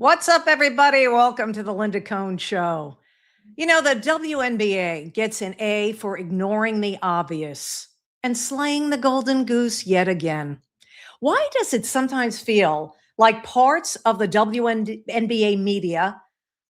What's up, everybody? Welcome to the Linda Cohn Show. You know, the WNBA gets an A for ignoring the obvious and slaying the golden goose yet again. Why does it sometimes feel like parts of the WNBA media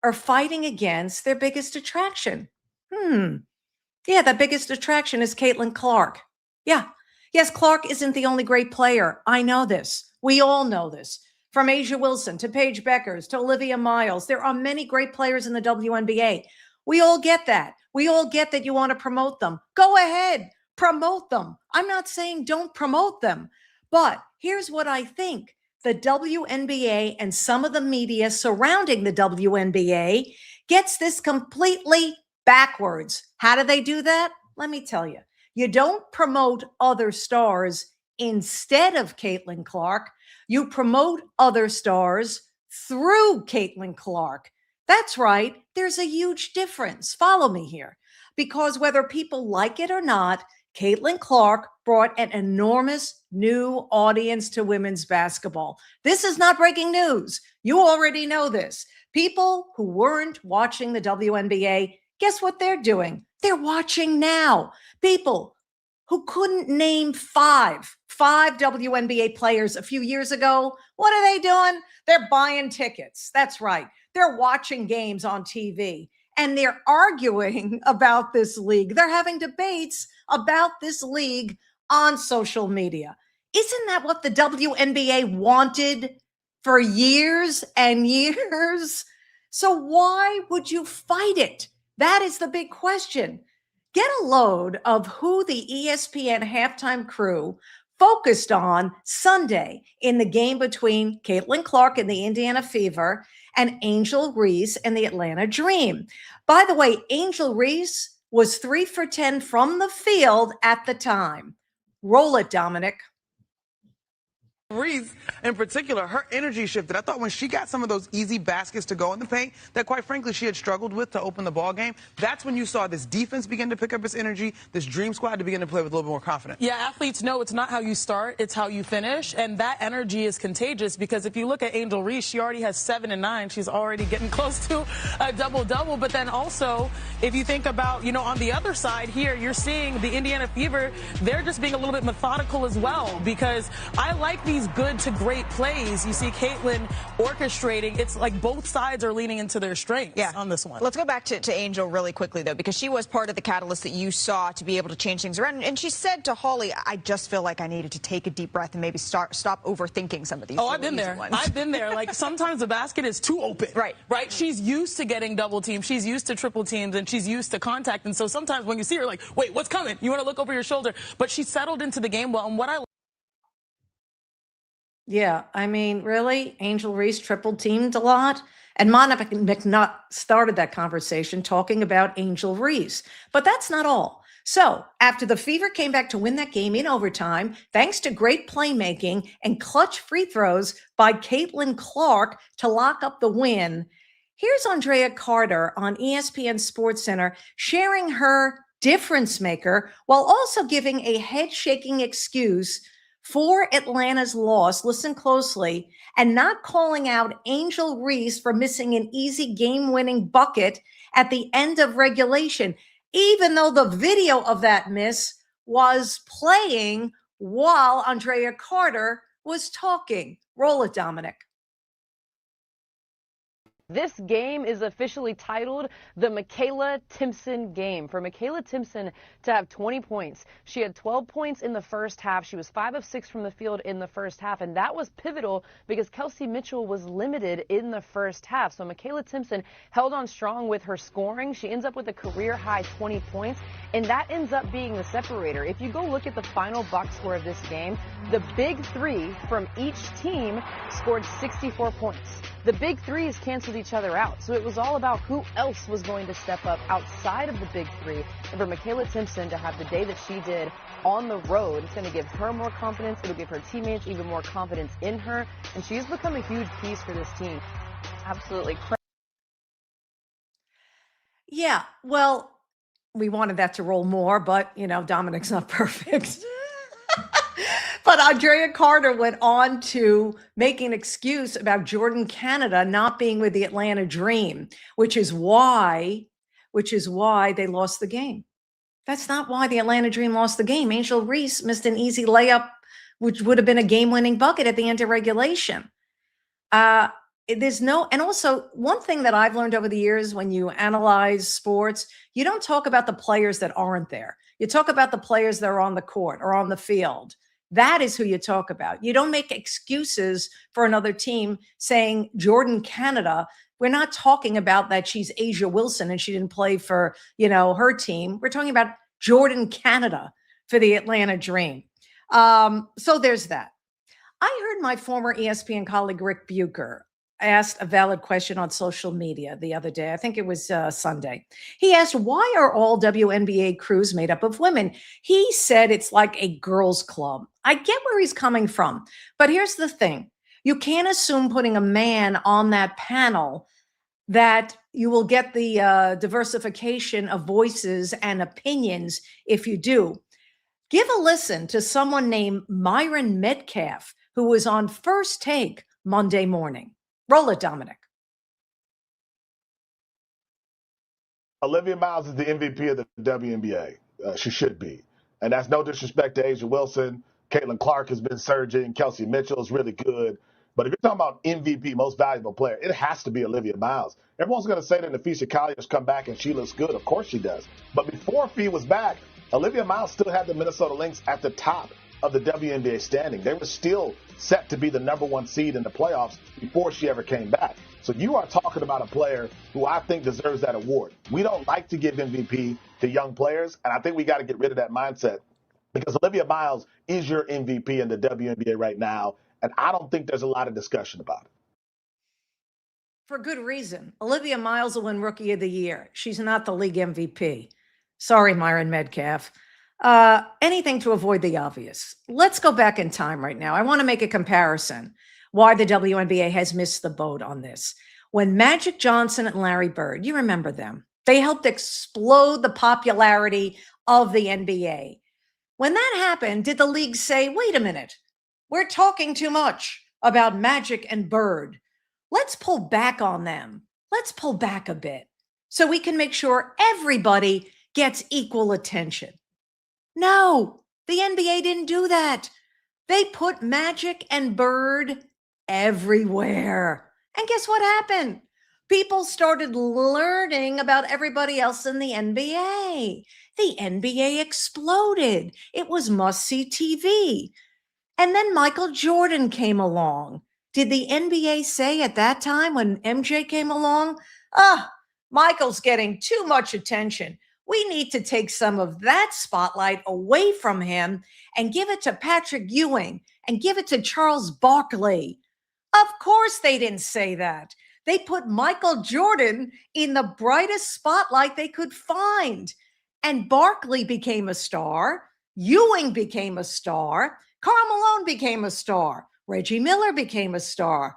are fighting against their biggest attraction? Yeah, the biggest attraction is Caitlin Clark. Yeah. Yes, Clark isn't the only great player. I know this. We all know this. From Asia Wilson to Paige Beckers to Olivia Miles, there are many great players in the WNBA. We all get that. We all get that you want to promote them. Go ahead, promote them. I'm not saying don't promote them, but here's what I think. The WNBA and some of the media surrounding the WNBA gets this completely backwards. How do they do that? Let me tell you. You don't promote other stars instead of Caitlin Clark. You promote other stars through Caitlin Clark. That's right. There's a huge difference. Follow me here. Because whether people like it or not, Caitlin Clark brought an enormous new audience to women's basketball. This is not breaking news. You already know this. People who weren't watching the WNBA, guess what they're doing? They're watching now. People who couldn't name five WNBA players a few years ago, what are they doing? They're buying tickets. That's right. They're watching games on TV and they're arguing about this league. They're having debates about this league on social media. Isn't that what the WNBA wanted for years and years? So why would you fight it? That is the big question. Get a load of who the ESPN halftime crew focused on Sunday in the game between Caitlin Clark and the Indiana Fever and Angel Reese and the Atlanta Dream. By the way, Angel Reese was 3 for 10 from the field at the time. Roll it, Dominic. Reese, in particular, her energy shifted. I thought when she got some of those easy baskets to go in the paint that, quite frankly, she had struggled with to open the ball game, that's when you saw this defense begin to pick up its energy, this Dream Squad to begin to play with a little bit more confidence. Yeah, athletes know it's not how you start, it's how you finish, and that energy is contagious because if you look at Angel Reese, she already has 7 and 9. She's already getting close to a double-double, but then also, if you think about, on the other side here, you're seeing the Indiana Fever, they're just being a little bit methodical as well because I like these good to great plays. You see Caitlin orchestrating. It's like both sides are leaning into their strengths on this one. Let's go back to Angel really quickly, though, because she was part of the catalyst that you saw to be able to change things around. And she said to Holly, I just feel like I needed to take a deep breath and maybe stop overthinking some of these. Oh, I've been there. I've been there. Like sometimes the basket is too open. Right. She's used to getting double teams. She's used to triple teams and she's used to contact. And so sometimes when you see her, like, wait, what's coming? You want to look over your shoulder. But she settled into the game well. And what I Yeah, I mean, really, Angel Reese triple teamed a lot. And Monica McNutt started that conversation talking about Angel Reese. But that's not all. So after the Fever came back to win that game in overtime, thanks to great playmaking and clutch free throws by Caitlin Clark to lock up the win, here's Andrea Carter on ESPN SportsCenter sharing her difference maker while also giving a head-shaking excuse for Atlanta's loss, listen closely, and not calling out Angel Reese for missing an easy game-winning bucket at the end of regulation, even though the video of that miss was playing while Andrea Carter was talking. Roll it, Dominic. This game is officially titled the Michaela Timpson game. For Michaela Timpson to have 20 points, she had 12 points in the first half. She was 5 of 6 from the field in the first half, and that was pivotal because Kelsey Mitchell was limited in the first half. So Michaela Timpson held on strong with her scoring. She ends up with a career-high 20 points, and that ends up being the separator. If you go look at the final box score of this game, the big three from each team scored 64 points. The big threes canceled each other out. So it was all about who else was going to step up outside of the big three. And for Michaela Timpson to have the day that she did on the road, it's going to give her more confidence. It'll give her teammates even more confidence in her. And she's become a huge piece for this team. Absolutely. Yeah, well, we wanted that to roll more, but, Dominic's not perfect. But Andrea Carter went on to make an excuse about Jordan Canada not being with the Atlanta Dream, which is why they lost the game. That's not why the Atlanta Dream lost the game. Angel Reese missed an easy layup, which would have been a game-winning bucket at the end of regulation. And also one thing that I've learned over the years, when you analyze sports, you don't talk about the players that aren't there. You talk about the players that are on the court or on the field. That is who you talk about. You don't make excuses for another team saying Jordan Canada. We're not talking about that she's Asia Wilson and she didn't play for, her team. We're talking about Jordan Canada for the Atlanta Dream. So there's that. I heard my former ESPN colleague Rick Bucher asked a valid question on social media the other day. I think it was Sunday. He asked, why are all WNBA crews made up of women? He said it's like a girls' club. I get where he's coming from, but here's the thing. You can't assume putting a man on that panel that you will get the diversification of voices and opinions if you do. Give a listen to someone named Myron Metcalf, who was on First Take Monday morning. Roll it, Dominic. Olivia Miles is the MVP of the WNBA. She should be. And that's no disrespect to Asia Wilson. Caitlin Clark has been surging. Kelsey Mitchell is really good. But if you're talking about MVP, most valuable player, it has to be Olivia Miles. Everyone's going to say that Nafisa Collier's come back and she looks good. Of course she does. But before Fee was back, Olivia Miles still had the Minnesota Lynx at the top of the WNBA standing. They were still set to be the number one seed in the playoffs before she ever came back. So you are talking about a player who I think deserves that award. We don't like to give MVP to young players, and I think we got to get rid of that mindset because Olivia Miles is your MVP in the WNBA right now, and I don't think there's a lot of discussion about it. For good reason. Olivia Miles will win Rookie of the Year. She's not the league MVP. Sorry, Myron Metcalf. Anything to avoid the obvious. Let's go back in time right now. I want to make a comparison why the WNBA has missed the boat on this. When Magic Johnson and Larry Bird, you remember them, they helped explode the popularity of the NBA. When that happened, did the league say, wait a minute, we're talking too much about Magic and Bird. Let's pull back on them. Let's pull back a bit so we can make sure everybody gets equal attention. No, the NBA didn't do that. They put Magic and Bird everywhere. And guess what happened? People started learning about everybody else in the NBA. The NBA exploded. It was must-see TV. And then Michael Jordan came along. Did the NBA say at that time when MJ came along, Michael's getting too much attention. We need to take some of that spotlight away from him and give it to Patrick Ewing and give it to Charles Barkley. Of course they didn't say that. They put Michael Jordan in the brightest spotlight they could find. And Barkley became a star. Ewing became a star. Karl Malone became a star. Reggie Miller became a star.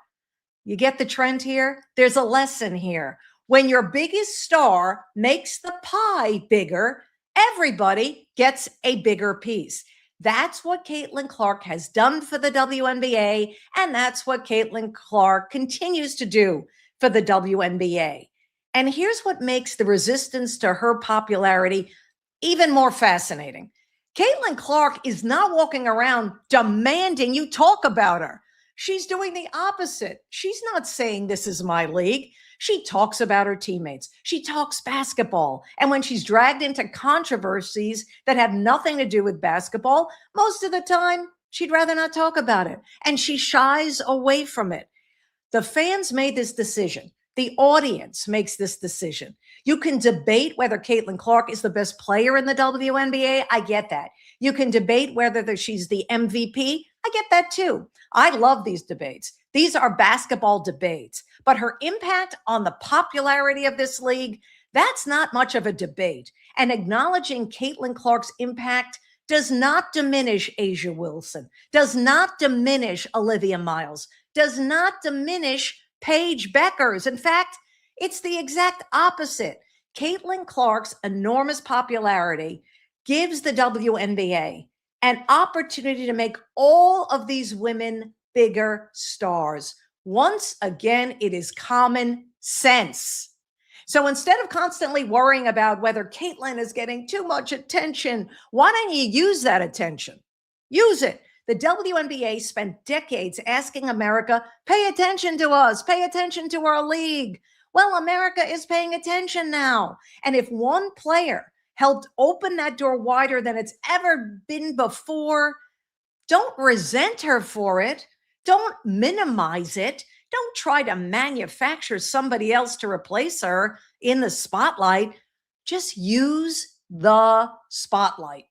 You get the trend here? There's a lesson here. When your biggest star makes the pie bigger, everybody gets a bigger piece. That's what Caitlin Clark has done for the WNBA, and that's what Caitlin Clark continues to do for the WNBA. And here's what makes the resistance to her popularity even more fascinating. Caitlin Clark is not walking around demanding you talk about her. She's doing the opposite. She's not saying this is my league. She talks about her teammates. She talks basketball. And when she's dragged into controversies that have nothing to do with basketball, most of the time, she'd rather not talk about it. And she shies away from it. The fans made this decision. The audience makes this decision. You can debate whether Caitlin Clark is the best player in the WNBA. I get that. You can debate whether she's the MVP. I get that too. I love these debates. These are basketball debates. But her impact on the popularity of this league, that's not much of a debate. And acknowledging Caitlin Clark's impact does not diminish Asia Wilson, does not diminish Olivia Miles, does not diminish Paige Beckers. In fact, it's the exact opposite. Caitlin Clark's enormous popularity gives the WNBA an opportunity to make all of these women bigger stars. Once again, it is common sense. So instead of constantly worrying about whether Caitlin is getting too much attention, why don't you use that attention? Use it. The WNBA spent decades asking America, pay attention to us, pay attention to our league. Well, America is paying attention now. And if one player helped open that door wider than it's ever been before, don't resent her for it. Don't minimize it. Don't try to manufacture somebody else to replace her in the spotlight. Just use the spotlight.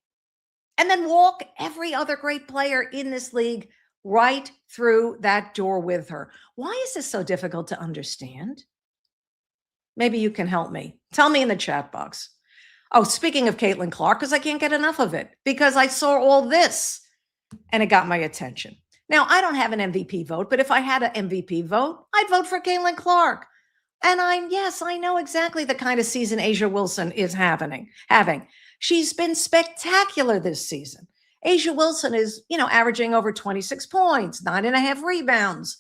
And then walk every other great player in this league right through that door with her. Why is this so difficult to understand? Maybe you can help me. Tell me in the chat box. Oh, speaking of Caitlin Clark, because I can't get enough of it, because I saw all this and it got my attention. Now, I don't have an MVP vote, but if I had an MVP vote, I'd vote for Caitlin Clark. And I know exactly the kind of season A'ja Wilson is having. She's been spectacular this season. A'ja Wilson is, averaging over 26 points, 9.5 rebounds.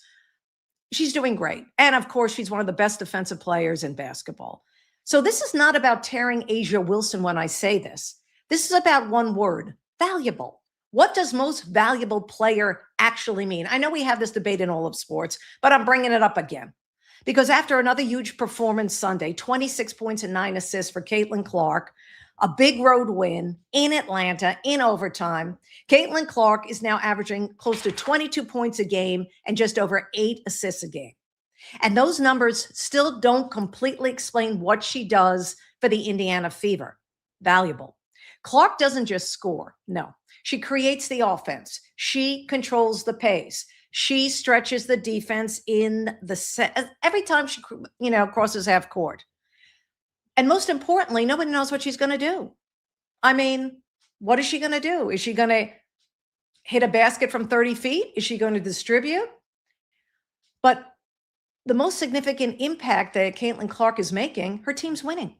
She's doing great. And of course, she's one of the best defensive players in basketball. So this is not about tearing A'ja Wilson when I say this. This is about one word, valuable. What does most valuable player actually mean? I know we have this debate in all of sports, but I'm bringing it up again. Because after another huge performance Sunday, 26 points and 9 assists for Caitlin Clark, a big road win in Atlanta in overtime, Caitlin Clark is now averaging close to 22 points a game and just over 8 assists a game. And those numbers still don't completely explain what she does for the Indiana Fever. Valuable. Clark doesn't just score. No, she creates the offense. She controls the pace. She stretches the defense in the set every time she, crosses half court. And most importantly, nobody knows what she's going to do. I mean, what is she going to do? Is she going to hit a basket from 30 feet? Is she going to distribute? But the most significant impact that Caitlin Clark is making, her team's winning.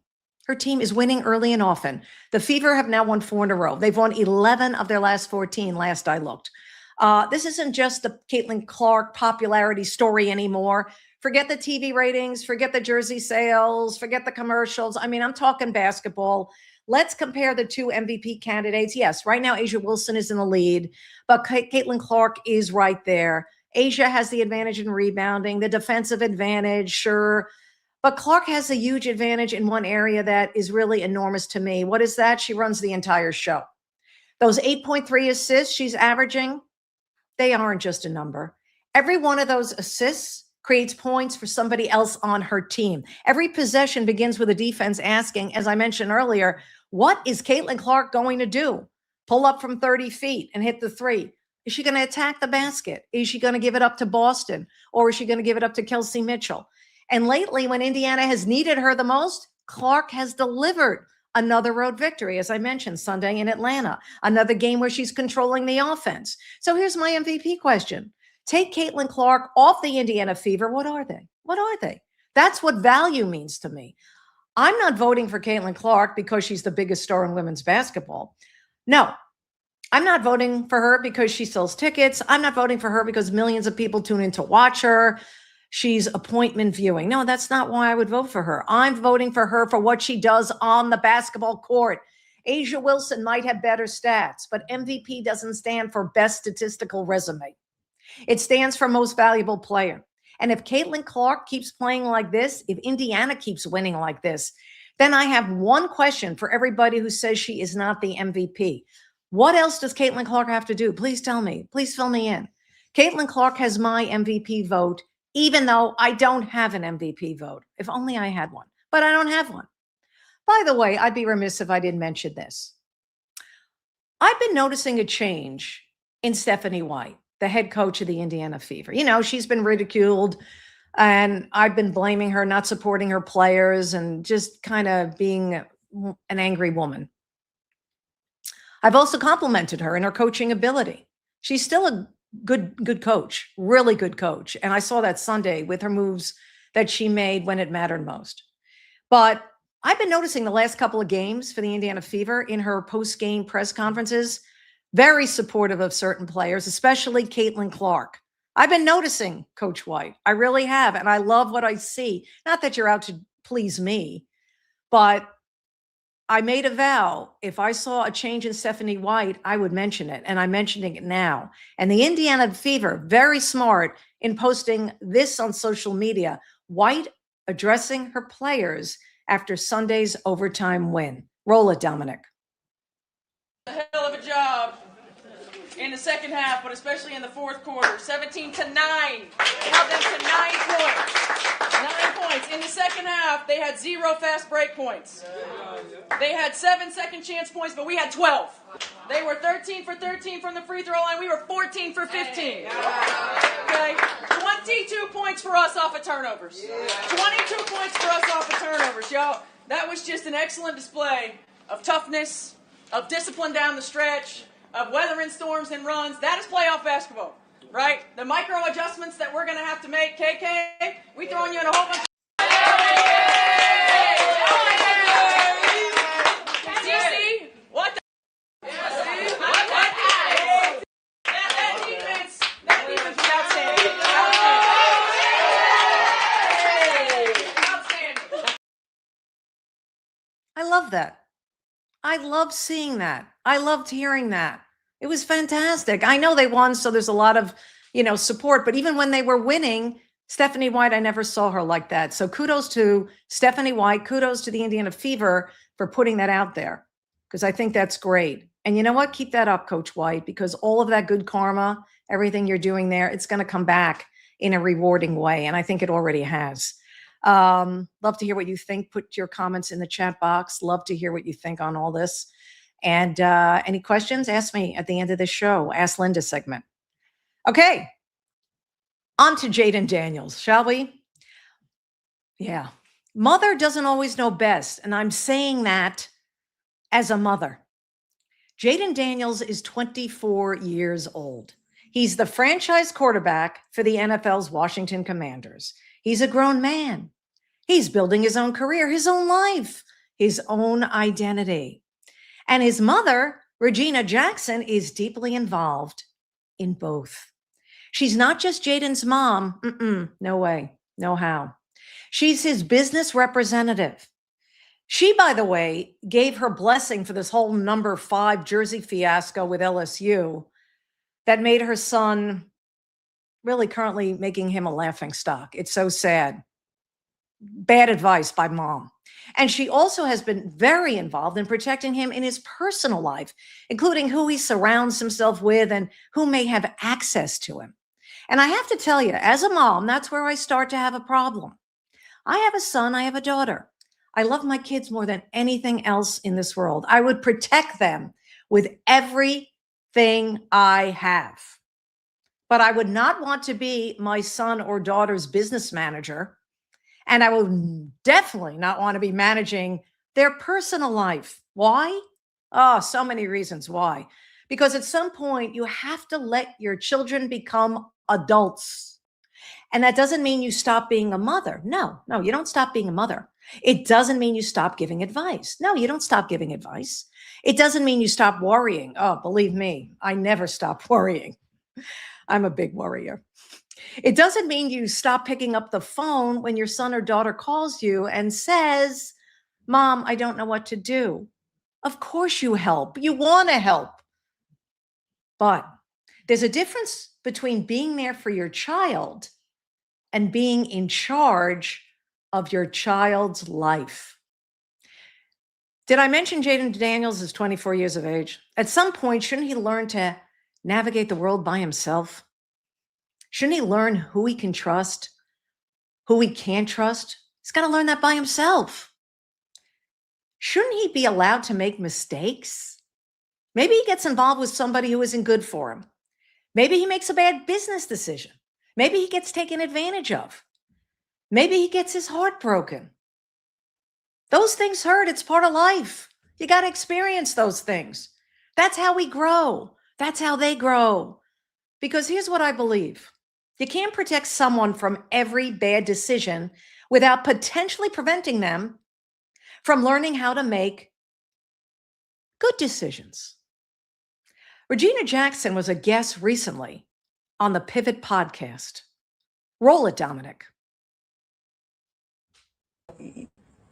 Her team is winning early and often. The Fever have now won 4 in a row. They've won 11 of their last 14, last I looked. This isn't just the Caitlin Clark popularity story anymore. Forget the TV ratings, forget the jersey sales, forget the commercials. I mean, I'm talking basketball. Let's compare the two MVP candidates. Yes, right now, A'ja Wilson is in the lead, but Caitlin Clark is right there. A'ja has the advantage in rebounding, the defensive advantage, sure. But Clark has a huge advantage in one area that is really enormous to me. What is that? She runs the entire show. Those 8.3 assists she's averaging, they aren't just a number. Every one of those assists creates points for somebody else on her team. Every possession begins with a defense asking, as I mentioned earlier, what is Caitlin Clark going to do? Pull up from 30 feet and hit the 3. Is she going to attack the basket? Is she going to give it up to Boston? Or is she going to give it up to Kelsey Mitchell? And lately, when Indiana has needed her the most, Clark has delivered another road victory, as I mentioned, Sunday in Atlanta, another game where she's controlling the offense. So here's my MVP question. Take Caitlin Clark off the Indiana Fever. What are they? What are they? That's what value means to me. I'm not voting for Caitlin Clark because she's the biggest star in women's basketball. No, I'm not voting for her because she sells tickets. I'm not voting for her because millions of people tune in to watch her. She's appointment viewing. No, that's not why I would vote for her. I'm voting for her for what she does on the basketball court. A'ja Wilson might have better stats, but MVP doesn't stand for best statistical resume. It stands for most valuable player. And if Caitlin Clark keeps playing like this, if Indiana keeps winning like this, then I have one question for everybody who says she is not the MVP. What else does Caitlin Clark have to do? Please tell me. Please fill me in. Caitlin Clark has my MVP vote, even though I don't have an MVP vote. If only I had one, but I don't have one. By the way, I'd be remiss if I didn't mention this. I've been noticing a change in Stephanie White, the head coach of the Indiana Fever. She's been ridiculed, and I've been blaming her, not supporting her players, and just kind of being an angry woman. I've also complimented her in her coaching ability. She's still a good coach, really good coach. And I saw that Sunday with her moves that she made when it mattered most. But I've been noticing the last couple of games for the Indiana Fever in her post-game press conferences, very supportive of certain players, especially Caitlin Clark. I've been noticing Coach White. I really have. And I love what I see. Not that you're out to please me, but I made a vow. If I saw a change in Stephanie White, I would mention it. And I'm mentioning it now. And the Indiana Fever, very smart in posting this on social media. White addressing her players after Sunday's overtime win. Roll it, Dominic. A hell of a job in the second half, but especially in the fourth quarter. 17-9. Held them to 9 points. 9 points. In the second half, they had 0 fast break points. They had 7 second chance points, but we had 12. They were 13 for 13 from the free throw line. We were 14 for 15. Okay? 22 points for us off of turnovers. 22 points for us off of turnovers, y'all. That was just an excellent display of toughness, of discipline down the stretch, of weathering storms and runs. That is playoff basketball, right? The micro adjustments that we're going to have to make, KK, we throwing you in a whole bunch of... DC, what the... That defense was outstanding. Outstanding. I love that. I love seeing that. I loved hearing that. It was fantastic. I know they won, so there's a lot of, support. But even when they were winning, Stephanie White, I never saw her like that. So kudos to Stephanie White. Kudos to the Indiana Fever for putting that out there, because I think that's great. And you know what? Keep that up, Coach White, because all of that good karma, everything you're doing there, it's going to come back in a rewarding way. And I think it already has. Love to hear what you think. Put your comments in the chat box. Love to hear what you think on all this. And any questions, ask me at the end of the show. Ask Linda segment. Okay. On to Jayden Daniels, shall we? Yeah. Mother doesn't always know best. And I'm saying that as a mother. Jayden Daniels is 24 years old. He's the franchise quarterback for the NFL's Washington Commanders. He's a grown man. He's building his own career, his own life, his own identity. And his mother, Regina Jackson, is deeply involved in both. She's not just Jayden's mom. No way, no how. She's his business representative. She, by the way, gave her blessing for this whole number 5 jersey fiasco with LSU that made her son really currently making him a laughingstock. It's so sad. Bad advice by mom. And she also has been very involved in protecting him in his personal life, including who he surrounds himself with and who may have access to him. And I have to tell you, as a mom, that's where I start to have a problem. I have a son, I have a daughter. I love my kids more than anything else in this world. I would protect them with everything I have. But I would not want to be my son or daughter's business manager. And I would definitely not want to be managing their personal life. Why? Oh, so many reasons why. Because at some point, you have to let your children become adults. And that doesn't mean you stop being a mother. No, you don't stop being a mother. It doesn't mean you stop giving advice. No, you don't stop giving advice. It doesn't mean you stop worrying. Oh, believe me, I never stop worrying. I'm a big worrier. It doesn't mean you stop picking up the phone when your son or daughter calls you and says, Mom, I don't know what to do. Of course you help. You want to help. But there's a difference between being there for your child and being in charge of your child's life. Did I mention Jayden Daniels is 24 years of age? At some point, shouldn't he learn to navigate the world by himself? Shouldn't he learn who he can trust, who he can't trust? He's got to learn that by himself. Shouldn't he be allowed to make mistakes? Maybe he gets involved with somebody who isn't good for him. Maybe he makes a bad business decision. Maybe he gets taken advantage of. Maybe he gets his heart broken. Those things hurt. It's part of life. You got to experience those things. That's how we grow. That's how they grow. Because here's what I believe. You can't protect someone from every bad decision without potentially preventing them from learning how to make good decisions. Regina Jackson was a guest recently on the Pivot podcast. Roll it, Dominic.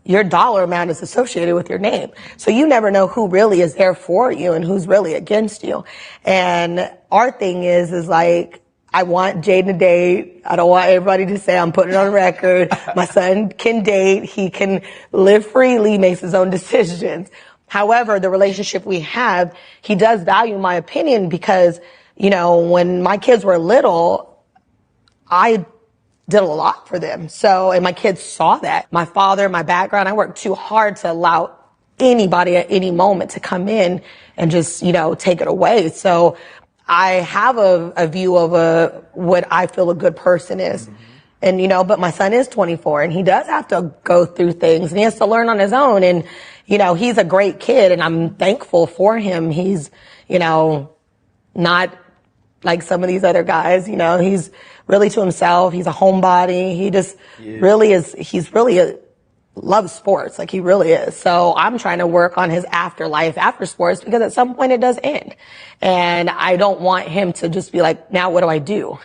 Your dollar amount is associated with your name. So you never know who really is there for you and who's really against you. And our thing is like, I want Jayden to date. I don't want everybody to say I'm putting it on record. My son can date. He can live freely, makes his own decisions. However, the relationship we have, he does value my opinion because, you know, when my kids were little, I did a lot for them. So, and my kids saw that. My father, my background, I worked too hard to allow anybody at any moment to come in and just, you know, take it away. So I have a view of what I feel a good person is. Mm-hmm. And, you know, but my son is 24 and he does have to go through things and he has to learn on his own. And, you know, he's a great kid and I'm thankful for him. He's, you know, not like some of these other guys, you know, he's really to himself. He's a homebody. He just really is. He's really loves sports. Like he really is. So I'm trying to work on his afterlife after sports because at some point it does end. And I don't want him to just be like, now what do I do?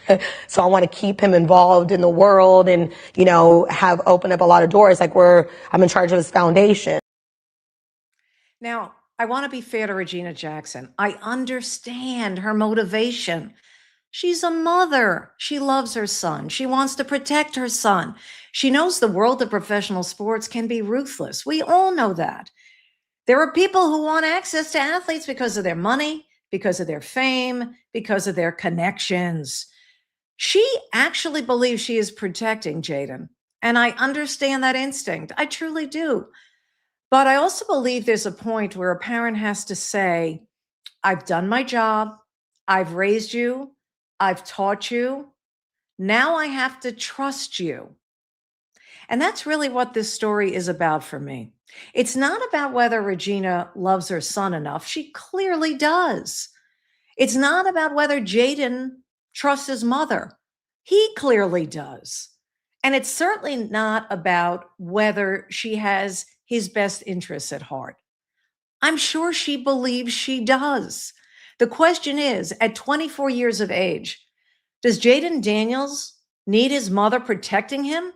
So I want to keep him involved in the world and, you know, have opened up a lot of doors. Like I'm in charge of his foundation. Now, I want to be fair to Regina Jackson. I understand her motivation. She's a mother. She loves her son. She wants to protect her son. She knows the world of professional sports can be ruthless. We all know that. There are people who want access to athletes because of their money, because of their fame, because of their connections. She actually believes she is protecting Jayden. And I understand that instinct. I truly do. But I also believe there's a point where a parent has to say, I've done my job. I've raised you. I've taught you. Now I have to trust you. And that's really what this story is about for me. It's not about whether Regina loves her son enough. She clearly does. It's not about whether Jayden trusts his mother. He clearly does. And it's certainly not about whether she has his best interests at heart. I'm sure she believes she does. The question is, at 24 years of age, does Jayden Daniels need his mother protecting him?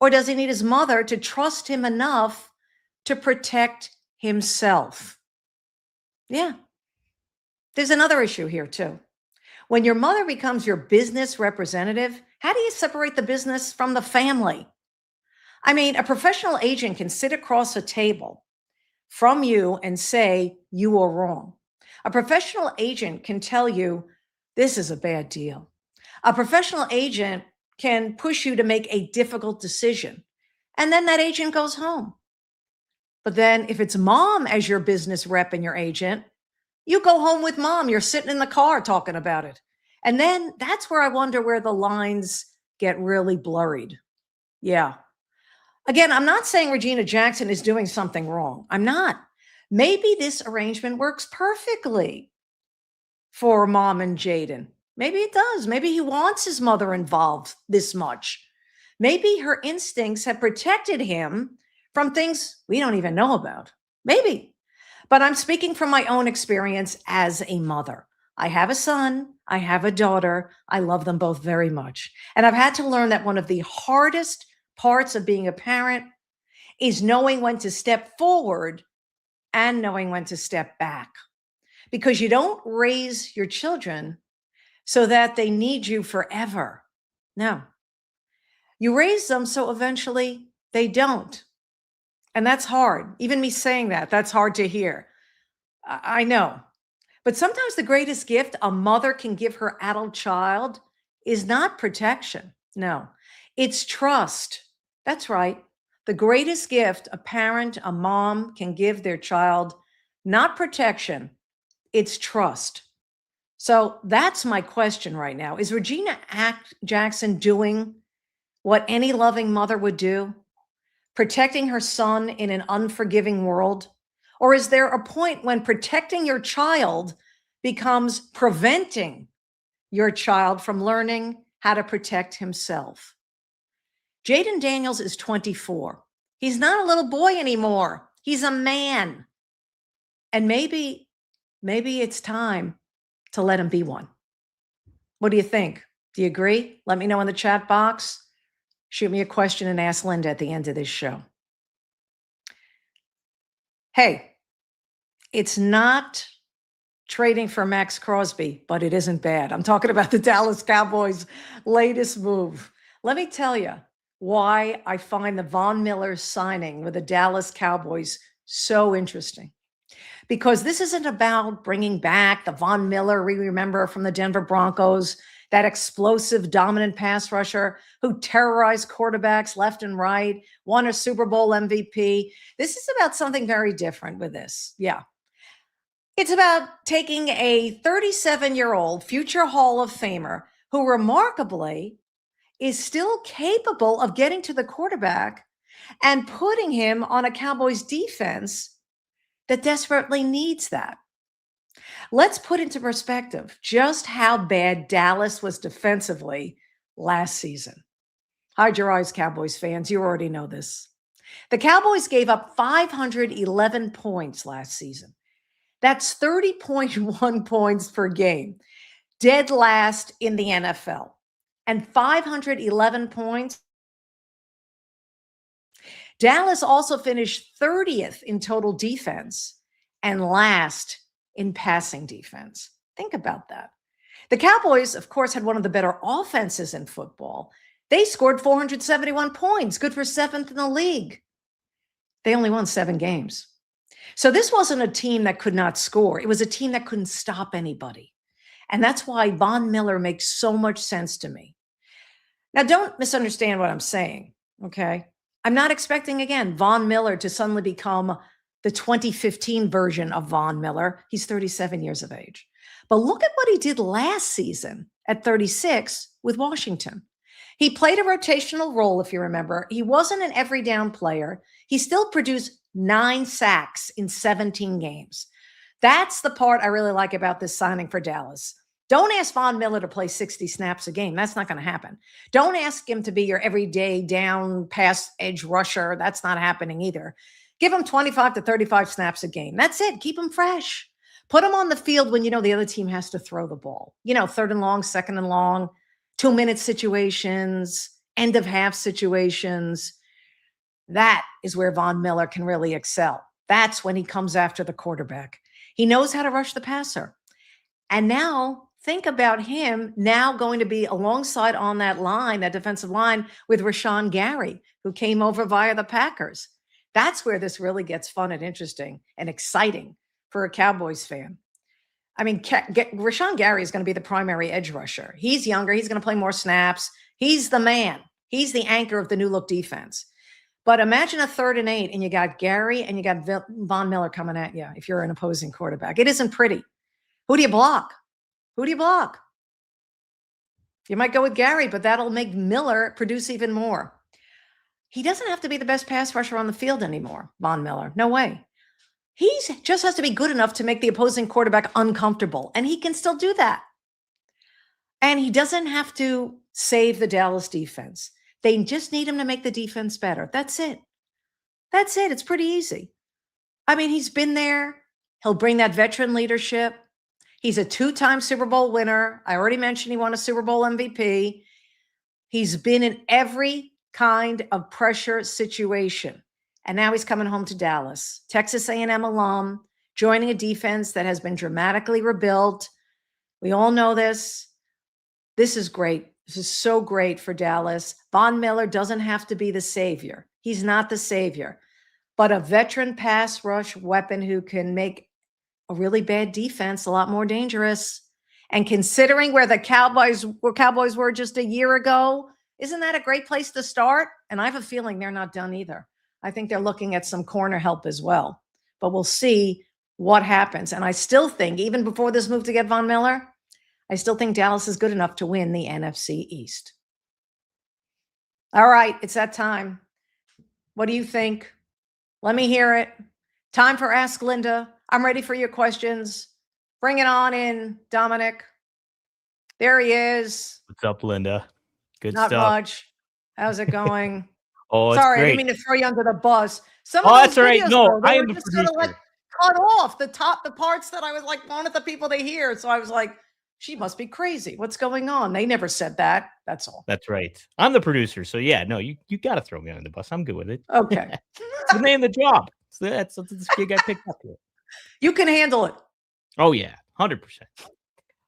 Or does he need his mother to trust him enough to protect himself? Yeah. There's another issue here too. When your mother becomes your business representative, how do you separate the business from the family? I mean, a professional agent can sit across a table from you and say you are wrong. A professional agent can tell you this is a bad deal. A professional agent can push you to make a difficult decision, and then that agent goes home. But then if it's mom as your business rep and your agent, you go home with mom. You're sitting in the car talking about it. And then that's where I wonder where the lines get really blurred. Yeah. Again, I'm not saying Regina Jackson is doing something wrong. I'm not. Maybe this arrangement works perfectly for mom and Jayden. Maybe it does. Maybe he wants his mother involved this much. Maybe her instincts have protected him from things we don't even know about. Maybe. But I'm speaking from my own experience as a mother. I have a son. I have a daughter. I love them both very much. And I've had to learn that one of the hardest parts of being a parent is knowing when to step forward and knowing when to step back. Because you don't raise your children so that they need you forever. No. You raise them so eventually they don't. And that's hard. Even me saying that, that's hard to hear. I know. But sometimes the greatest gift a mother can give her adult child is not protection. No, it's trust. That's right. The greatest gift a parent, a mom can give their child, not protection, it's trust. So that's my question right now. Is Regina Jackson doing what any loving mother would do? Protecting her son in an unforgiving world? Or is there a point when protecting your child becomes preventing your child from learning how to protect himself? Jayden Daniels is 24. He's not a little boy anymore. He's a man. And maybe maybe it's time to let him be one. What do you think? Do you agree? Let me know in the chat box. Shoot me a question and ask Linda at the end of this show. Hey, it's not trading for Max Crosby, but it isn't bad. I'm talking about the Dallas Cowboys' latest move. Let me tell you why I find the Von Miller signing with the Dallas Cowboys so interesting. Because this isn't about bringing back the Von Miller we remember from the Denver Broncos, that explosive, dominant pass rusher who terrorized quarterbacks left and right, won a Super Bowl MVP. This is about something very different with this. Yeah. It's about taking a 37-year-old future Hall of Famer who remarkably is still capable of getting to the quarterback and putting him on a Cowboys defense that desperately needs that. Let's put into perspective just how bad Dallas was defensively last season. Hide your eyes, Cowboys fans. You already know this. The Cowboys gave up 511 points last season. That's 30.1 points per game, dead last in the NFL. And 511 points. Dallas also finished 30th in total defense and last in passing defense. Think about that. The Cowboys, of course, had one of the better offenses in football. They scored 471 points, good for 7th in the league. They only won 7 games. So this wasn't a team that could not score. It was a team that couldn't stop anybody. And that's why Von Miller makes so much sense to me. Now, don't misunderstand what I'm saying, okay? I'm not expecting, again, Von Miller to suddenly become the 2015 version of Von Miller. He's 37 years of age. But look at what he did last season at 36 with Washington. He played a rotational role, if you remember. He wasn't an every down player. He still produced 9 sacks in 17 games. That's the part I really like about this signing for Dallas. Don't ask Von Miller to play 60 snaps a game. That's not going to happen. Don't ask him to be your everyday down pass edge rusher. That's not happening either. Give him 25 to 35 snaps a game. That's it. Keep him fresh. Put him on the field when you know the other team has to throw the ball. You know, 3rd and long, 2nd and long, 2-minute situations, end of half situations. That is where Von Miller can really excel. That's when he comes after the quarterback. He knows how to rush the passer. And now think about him now going to be alongside on that line, that defensive line with Rashawn Gary, who came over via the Packers. That's where this really gets fun and interesting and exciting for a Cowboys fan. I mean, Rashawn Gary is going to be the primary edge rusher. He's younger. He's going to play more snaps. He's the man. He's the anchor of the new look defense. But imagine a 3rd and 8 and you got Gary and you got Von Miller coming at you if you're an opposing quarterback. It isn't pretty. Who do you block? Who do you block? You might go with Gary, but that'll make Miller produce even more. He doesn't have to be the best pass rusher on the field anymore, Von Miller. No way. He just has to be good enough to make the opposing quarterback uncomfortable, and he can still do that. And he doesn't have to save the Dallas defense. They just need him to make the defense better. That's it. That's it. It's pretty easy. I mean, he's been there. He'll bring that veteran leadership. He's a 2-time Super Bowl winner. I already mentioned he won a Super Bowl MVP. He's been in every kind of pressure situation. And now he's coming home to Dallas. Texas A&M alum, joining a defense that has been dramatically rebuilt. We all know this. This is great. This is so great for Dallas. Von Miller doesn't have to be the savior. He's not the savior, but a veteran pass rush weapon who can make a really bad defense a lot more dangerous. And considering where the Cowboys were just a year ago, isn't that a great place to start? And I have a feeling they're not done either. I think they're looking at some corner help as well. But we'll see what happens. And I still think, even before this move to get Von Miller, I still think Dallas is good enough to win the NFC East. All right, it's that time. What do you think? Let me hear it. Time for Ask Linda. I'm ready for your questions. Bring it on in, Dominic. There he is. What's up, Linda? Good Not stuff. much. How's it going? Oh, it's Sorry, great. I didn't mean to throw you under the bus. Some Oh, of that's those all right. videos, No, though, they I were am the just sort of like producer. cut off the parts that I was like wanted the people to hear. So I was like, she must be crazy. What's going on? They never said that. That's all. That's right. I'm the producer, so yeah, no, you got to throw me on the bus. I'm good with it. Okay. It's the name of the job. So that's this gig I picked up here. You can handle it. Oh yeah, 100%. Okay.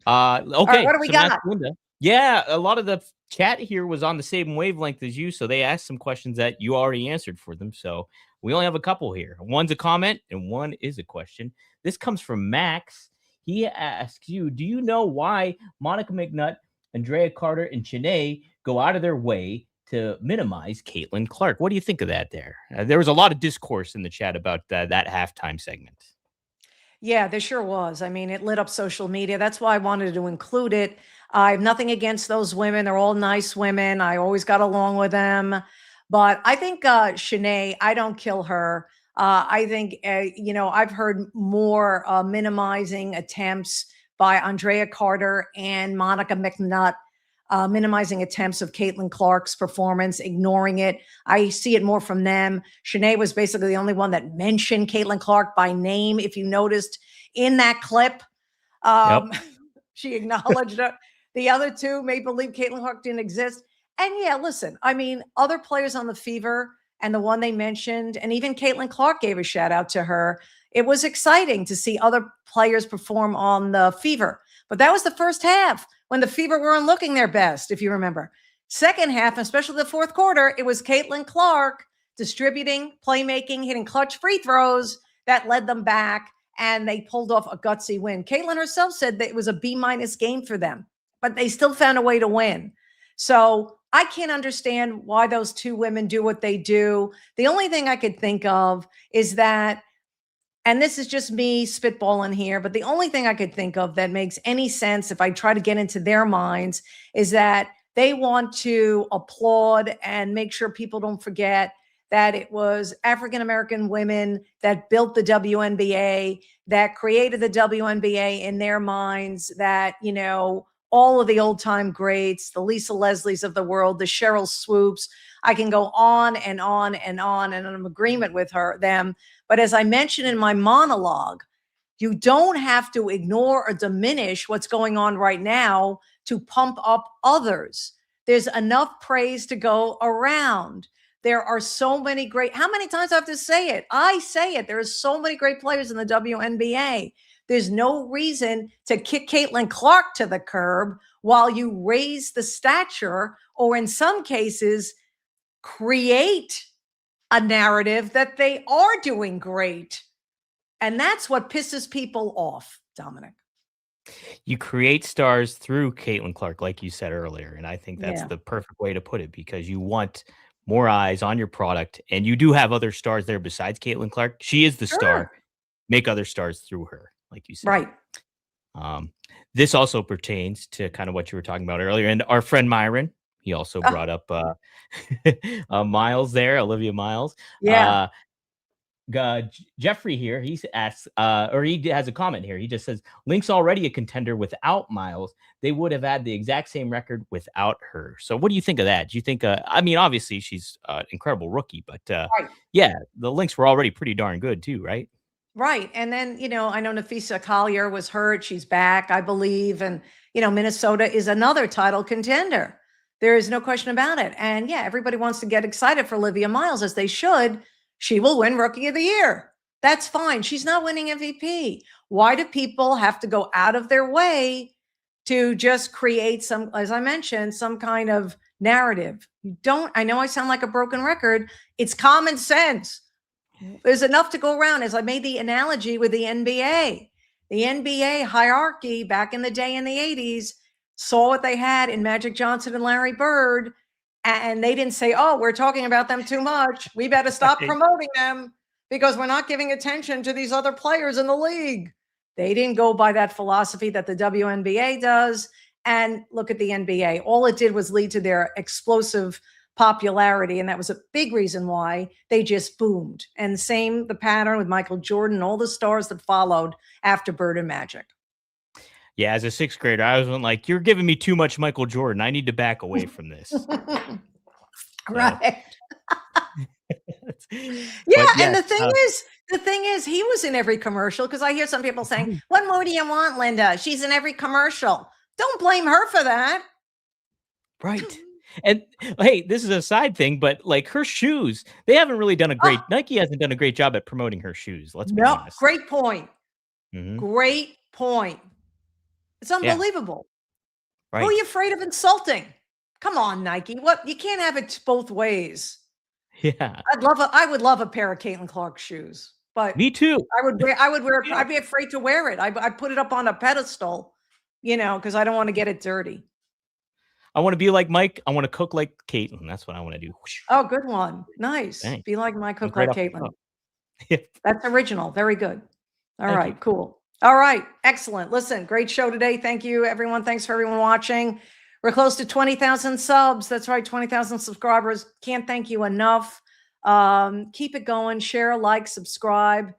Right, what do we got? Linda. Yeah, a lot of the chat here was on the same wavelength as you, so they asked some questions that you already answered for them. So we only have a couple here. One's a comment and one is a question. This comes from Max. He asks you, do you know why Monica McNutt, Andrea Carter, and Shanae go out of their way to minimize Caitlin Clark? What do you think of that there? There was a lot of discourse in the chat about that halftime segment. Yeah, there sure was. I mean, it lit up social media. That's why I wanted to include it. I have nothing against those women. They're all nice women. I always got along with them. But I think Shanae, I don't kill her. I think, I've heard more minimizing attempts by Andrea Carter and Monica McNutt, minimizing attempts of Caitlin Clark's performance, ignoring it. I see it more from them. Shanae was basically the only one that mentioned Caitlin Clark by name. If you noticed in that clip, she acknowledged it. The other two may believe Caitlin Clark didn't exist. And yeah, listen, I mean, other players on the Fever and the one they mentioned, and even Caitlin Clark gave a shout out to her. It was exciting to see other players perform on the Fever. But that was the first half when the Fever weren't looking their best, if you remember. Second half, especially the fourth quarter, it was Caitlin Clark distributing, playmaking, hitting clutch free throws that led them back, and they pulled off a gutsy win. Caitlin herself said that it was a B- game for them, but they still found a way to win. So I can't understand why those two women do what they do. The only thing I could think of is that, and this is just me spitballing here, but the only thing I could think of that makes any sense if I try to get into their minds is that they want to applaud and make sure people don't forget that it was African-American women that built the WNBA, that created the WNBA in their minds, that, all of the old time greats, the Lisa Leslies of the world, the Cheryl Swoops. I can go on and on and on, and I'm in agreement with them. But as I mentioned in my monologue, you don't have to ignore or diminish what's going on right now to pump up others. There's enough praise to go around. There are so many great, how many times do I have to say it? I say it. There are so many great players in the WNBA. There's no reason to kick Caitlin Clark to the curb while you raise the stature, or in some cases, create a narrative that they are doing great. And that's what pisses people off, Dominic. You create stars through Caitlin Clark, like you said earlier. And I think that's the perfect way to put it, because you want more eyes on your product. And you do have other stars there besides Caitlin Clark. She is the star. Make other stars through her, like you said. Right. This also pertains to kind of what you were talking about earlier. And our friend Myron, he also brought up Miles there, Olivia Miles. Yeah. Jeffrey here, he's asked, or he has a comment here. He just says, Link's already a contender without Miles. They would have had the exact same record without her. So what do you think of that? Do you think, I mean, obviously she's an incredible rookie, but yeah, the Lynx were already pretty darn good too, right? Right. And then, I know Nafisa Collier was hurt. She's back, I believe. And, Minnesota is another title contender. There is no question about it. And yeah, everybody wants to get excited for Olivia Miles, as they should. She will win Rookie of the Year. That's fine. She's not winning MVP. Why do people have to go out of their way to just create some, as I mentioned, some kind of narrative? I know I sound like a broken record. It's common sense. There's enough to go around. As I made the analogy with the NBA. The NBA hierarchy back in the day in the 80s saw what they had in Magic Johnson and Larry Bird, and they didn't say, oh, we're talking about them too much. We better stop promoting them because we're not giving attention to these other players in the league. They didn't go by that philosophy that the WNBA does. And look at the NBA. All it did was lead to their explosive popularity. And that was a big reason why they just boomed. And the pattern with Michael Jordan, all the stars that followed after Bird and Magic. Yeah, as a sixth grader, I was like, you're giving me too much Michael Jordan. I need to back away from this. Right. And the thing is, The thing is, he was in every commercial because I hear some people saying, "What more do you want, Linda? She's in every commercial." Don't blame her for that. Right. And hey, this is a side thing, but like her shoes, they haven't really done a great Nike hasn't done a great job at promoting her shoes. Let's be No, honest. great point. Mhm. Great point. It's unbelievable. Who are Right. you afraid of insulting? Come on, Nike. What? You can't have it both ways. Yeah. I would love a pair of Caitlin Clark shoes, but Me too. I'd be afraid to wear it. I put it up on a pedestal, because I don't want to get it dirty. I want to be like Mike. I want to cook like Caitlin. That's what I want to do. Oh, good one. Nice. Thanks. Be like my cook Right like off the Caitlin. top. Yeah. That's original. Very good. All Thank right, you. cool. All right, excellent. Listen, great show today. Thank you, everyone. Thanks for everyone watching. We're close to 20,000 subs. That's right, 20,000 subscribers. Can't thank you enough. Keep it going. Share, like, subscribe.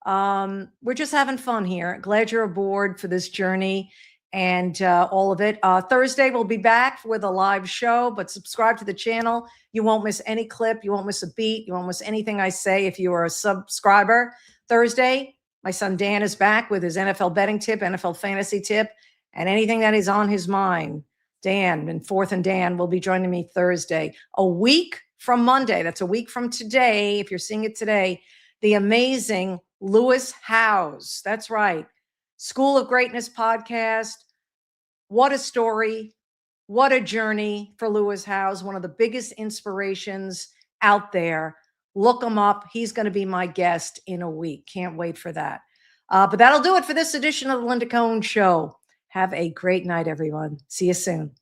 We're just having fun here. Glad you're aboard for this journey and all of it. Thursday, we'll be back with a live show, but subscribe to the channel. You won't miss any clip. You won't miss a beat. You won't miss anything I say if you are a subscriber. Thursday, my son Dan is back with his NFL betting tip, NFL fantasy tip, and anything that is on his mind. Dan and Fourth and Dan will be joining me Thursday. A week from Monday, that's a week from today, if you're seeing it today, the amazing Lewis Howes. That's right. School of Greatness podcast. What a story. What a journey for Lewis Howes, one of the biggest inspirations out there. Look him up. He's going to be my guest in a week. Can't wait for that. But that'll do it for this edition of the Linda Cohn Show. Have a great night, everyone. See you soon.